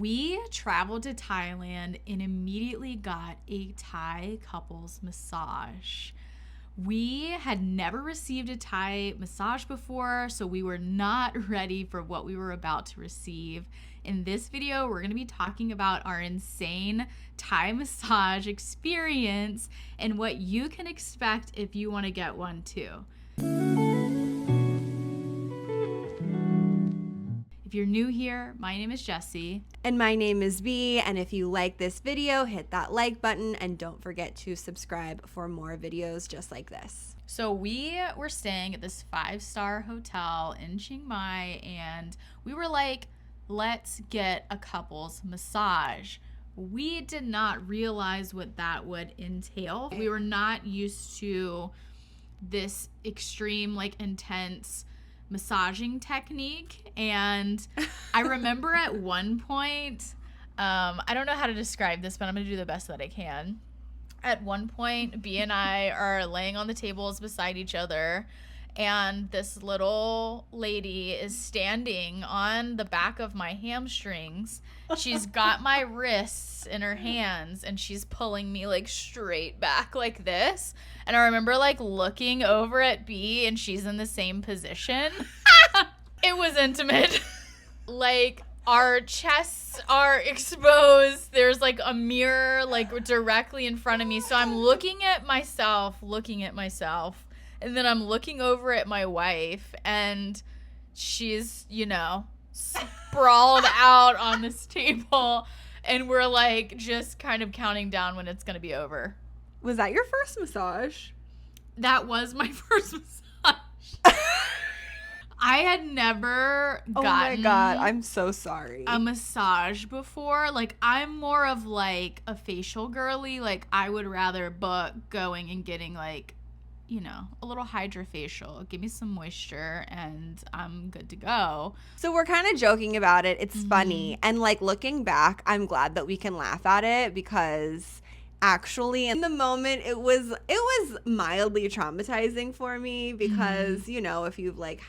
We traveled to Thailand and immediately got a Thai couples massage. We had never received a Thai massage before, so we were not ready for what we were about to receive. In this video, we're going to be talking about our insane Thai massage experience and what you can expect if you want to get one too. If you're new here, my name is Jessy. And my name is V, and if you like this video, hit that like button and don't forget to subscribe for more videos just like this. So we were staying at this 5-star hotel in Chiang Mai, and we were like, let's get a couples massage. We did not realize what that would entail. We were not used to this extreme, like, intense massaging technique. And I remember at one point, I don't know how to describe this, but I'm gonna do the best that I can. At one point, B and I are laying on the tables beside each other, and this little lady is standing on the back of my hamstrings. She's got my wrists in her hands, and she's pulling me like straight back like this. And I remember like looking over at B, and she's in the same position. It was intimate. Like, our chests are exposed. There's like a mirror like directly in front of me. So I'm looking at myself, and then I'm looking over at my wife, and she's, you know, sprawled out on this table, and we're like just kind of counting down when it's going to be over. Was that your first massage? That was my first massage. I had never gotten Oh my God, I'm so sorry. a massage before. Like, I'm more of like a facial girly. Like, I would rather book going and getting like, you know, a little hydrofacial. Give me some moisture and I'm good to go. So we're kind of joking about it. It's funny. And like looking back, I'm glad that we can laugh at it because actually in the moment it was mildly traumatizing for me because you know, if you've like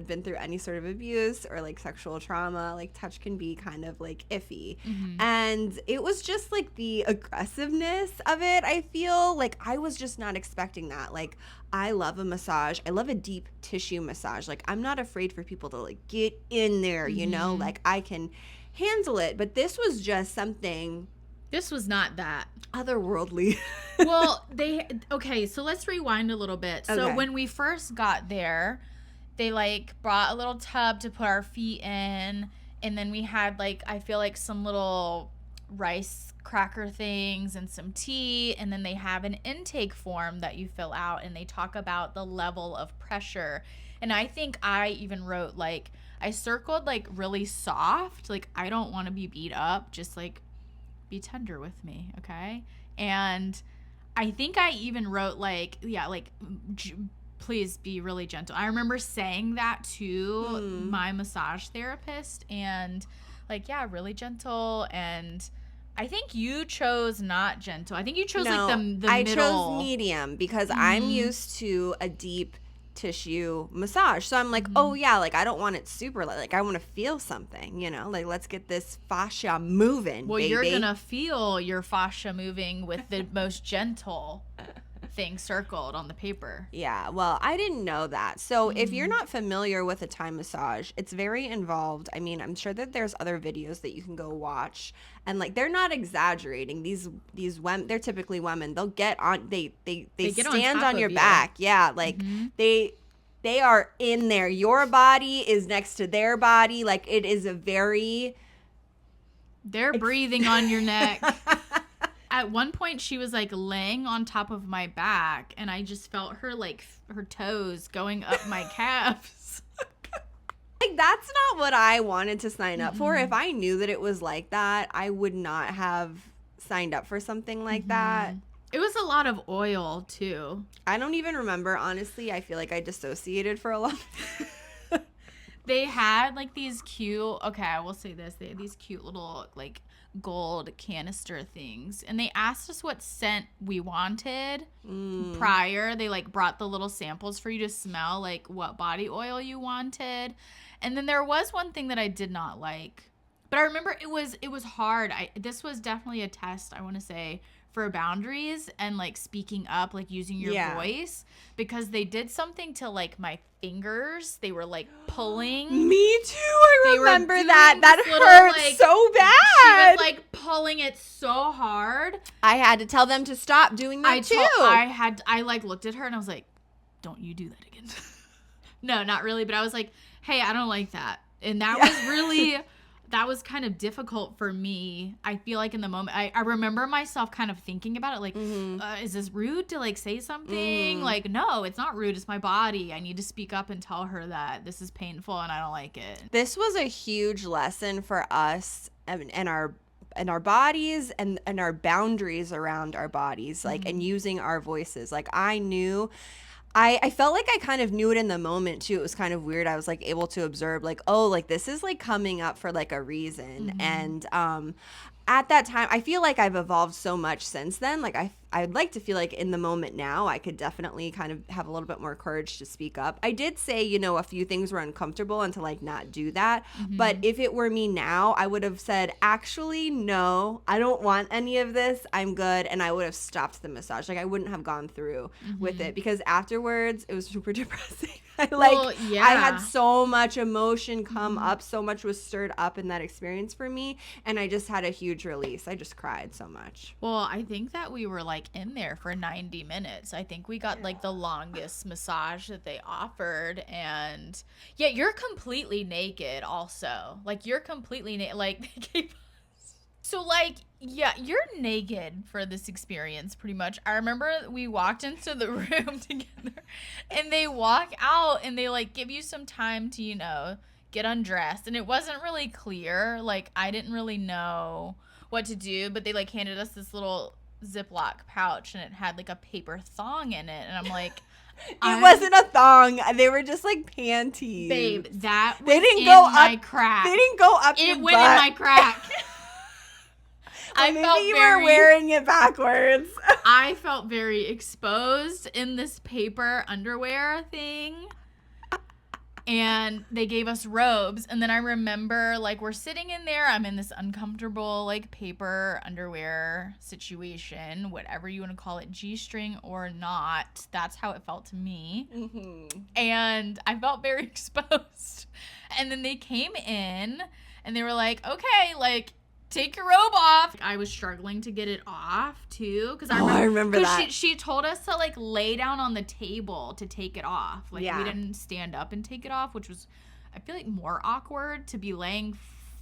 been through any sort of abuse or like sexual trauma, like touch can be kind of like iffy. And it was just like the aggressiveness of it. I feel like I was just not expecting that. Like, I love a massage. I love a deep tissue massage. Like, I'm not afraid for people to like get in there, you know, like I can handle it. But this was just something. This was not that. Otherworldly. Well, okay, so let's rewind a little bit. So Okay. when we first got there, they like brought a little tub to put our feet in, and then we had like, I feel like some little rice cracker things and some tea, and then they have an intake form that you fill out, and they talk about the level of pressure. And I think I even wrote like, I circled like really soft, like I don't want to be beat up, just like be tender with me, okay? And I think I even wrote like, yeah, like please be really gentle. I remember saying that to my massage therapist, and like, yeah, really gentle. And I think you chose not gentle. I think you chose like the middle. I chose medium because I'm used to a deep tissue massage. So I'm like, oh yeah, like I don't want it super light. Like I want to feel something, you know, like let's get this fascia moving. Well, baby. you're gonna feel your fascia moving with the most gentle thing circled on the paper. Yeah, well, I didn't know that. So if you're not familiar with a Thai massage, it's very involved. I mean, I'm sure that there's other videos that you can go watch, and like they're not exaggerating. These women, they're typically women. They'll get on. They get stand top on your of you. back. Yeah, like they are in there. Your body is next to their body. Like it is a very. They're breathing on your neck. At one point, she was like laying on top of my back, and I just felt her like her toes going up my calves. Like, that's not what I wanted to sign up for. If I knew that it was like that, I would not have signed up for something like that. It was a lot of oil too. I don't even remember, honestly. I feel like I dissociated for a lot. They had like these cute, okay, I will say this, they had these cute little like gold canister things, and they asked us what scent we wanted prior. They like brought the little samples for you to smell, like what body oil you wanted. And then there was one thing that I did not like, But I remember it was hard. This was definitely a test, I want to say, for boundaries and like speaking up, like using your voice, because they did something to like my fingers. They were like pulling. Me too. I remember that. That little, hurt like, so bad. She was like pulling it so hard. I had to tell them to stop doing that too. I like looked at her and I was like, don't you do that again. No, not really. But I was like, hey, I don't like that. And that was really, that was kind of difficult for me. I feel like in the moment, I remember myself kind of thinking about it, like, is this rude to like say something? Like, no, it's not rude. It's my body. I need to speak up and tell her that this is painful and I don't like it. This was a huge lesson for us and our bodies and our boundaries around our bodies, like, and using our voices. Like, I felt like I kind of knew it in the moment too. It was kind of weird. I was like able to observe like, oh, like this is like coming up for like a reason. And at that time, I feel like I've evolved so much since then. Like I'd like to feel like in the moment now, I could definitely kind of have a little bit more courage to speak up. I did say, you know, a few things were uncomfortable and to like not do that. But if it were me now, I would have said, actually, no, I don't want any of this. I'm good. And I would have stopped the massage. Like I wouldn't have gone through with it because afterwards it was super depressing. I had so much emotion come up, so much was stirred up in that experience for me, and I just had a huge release. I just cried so much. Well, I think that we were like in there for 90 minutes. I think we got like the longest massage that they offered, and yeah, you're completely naked also. Like you're completely naked. Like they gave us. So like, yeah, you're naked for this experience pretty much. I remember we walked into the room together and they walk out and they like give you some time to, you know, get undressed. And it wasn't really clear. Like I didn't really know what to do, but they like handed us this little Ziploc pouch and it had like a paper thong in it. And I'm like, it wasn't a thong. They were just like panties. Babe, that was they didn't in go my up, crack. They didn't go up it your went butt. in my crack. Well, maybe you were wearing it backwards. I felt very exposed in this paper underwear thing. And they gave us robes. And then I remember, like, we're sitting in there. I'm in this uncomfortable, like, paper underwear situation, whatever you want to call it, G-string or not. That's how it felt to me. And I felt very exposed. And then they came in and they were like, okay, like, take your robe off. I was struggling to get it off too, because I remember that. She told us to like lay down on the table to take it off. Like we didn't stand up and take it off, which was, I feel like, more awkward to be laying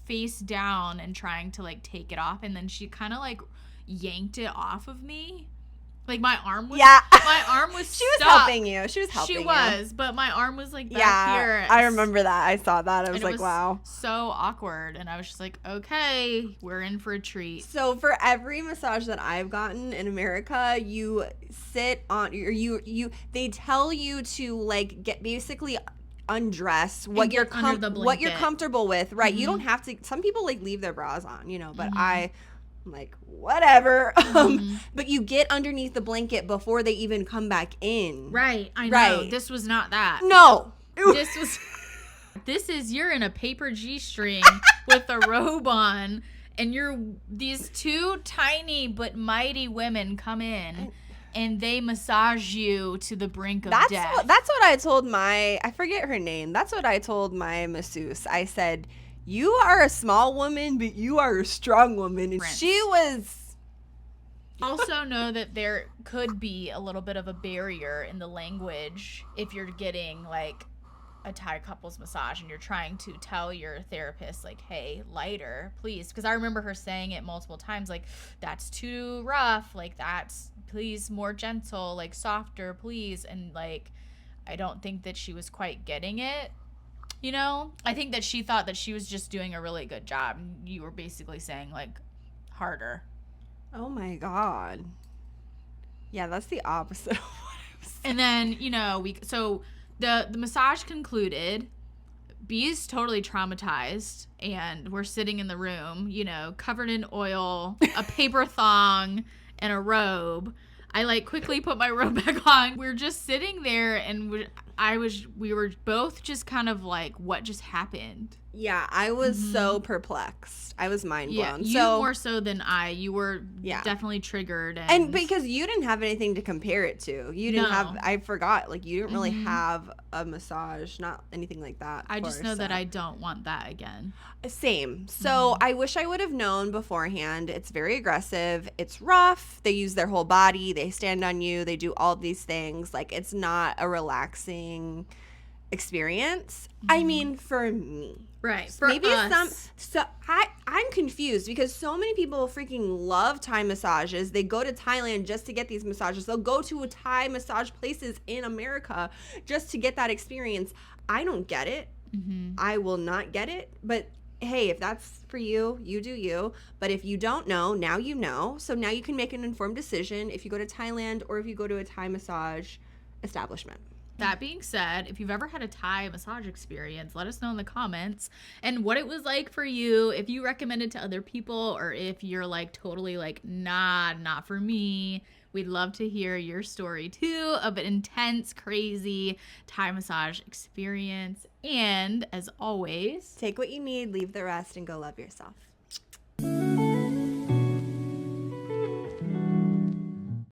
face down and trying to like take it off. And then she kind of like yanked it off of me. Like my arm was she was helping you. She was helping you. She was, but my arm was like back here. I remember that. I saw that. I was like, wow. So awkward. And I was just like, okay, we're in for a treat. So for every massage that I've gotten in America, you sit on they tell you to like get basically undress what you're comfortable with, right? You don't have to. Some people like leave their bras on, you know, but I'm like, whatever. But you get underneath the blanket before they even come back in. Right. I know. This was not that. No. This is, you're in a paper G-string with a robe on, and these two tiny but mighty women come in and they massage you to the brink of death. That's what I told I forget her name. That's what I told my masseuse. I said, you are a small woman, but you are a strong woman. And she was... Also know that there could be a little bit of a barrier in the language if you're getting, like, a Thai couples massage and you're trying to tell your therapist, like, hey, lighter, please. Because I remember her saying it multiple times, like, that's too rough. Like, that's, please, more gentle. Like, softer, please. And, like, I don't think that she was quite getting it. You know, I think that she thought that she was just doing a really good job. And you were basically saying, like, harder. Oh, my God. Yeah, that's the opposite of what I was saying. And then, you know, so the massage concluded. B's totally traumatized. And we're sitting in the room, you know, covered in oil, a paper thong, and a robe. I like quickly put my robe back on. We're just sitting there and we were both just kind of like, what just happened? Yeah, I was so perplexed. I was mind Yeah, blown. you So more so than I. You were yeah. definitely triggered, And because you didn't have anything to compare it to. You didn't have, No. I forgot, like, you didn't really have a massage, not anything like that. I just know that I don't want that again. Same. So I wish I would have known beforehand. It's very aggressive. It's rough. They use their whole body. They stand on you. They do all these things. Like, it's not a relaxing experience. I mean, for me. Right. For Maybe us. I'm confused because so many people freaking love Thai massages. They go to Thailand just to get these massages. They'll go to Thai massage places in America just to get that experience. I don't get it. I will not get it. But hey, if that's for you, you do you. But if you don't know, now you know. So now you can make an informed decision if you go to Thailand or if you go to a Thai massage establishment. That being said, if you've ever had a Thai massage experience, let us know in the comments and what it was like for you, if you recommend it to other people or if you're like totally like, nah, not for me. We'd love to hear your story too of an intense, crazy Thai massage experience. And as always, Take what you need, leave the rest, and go love yourself.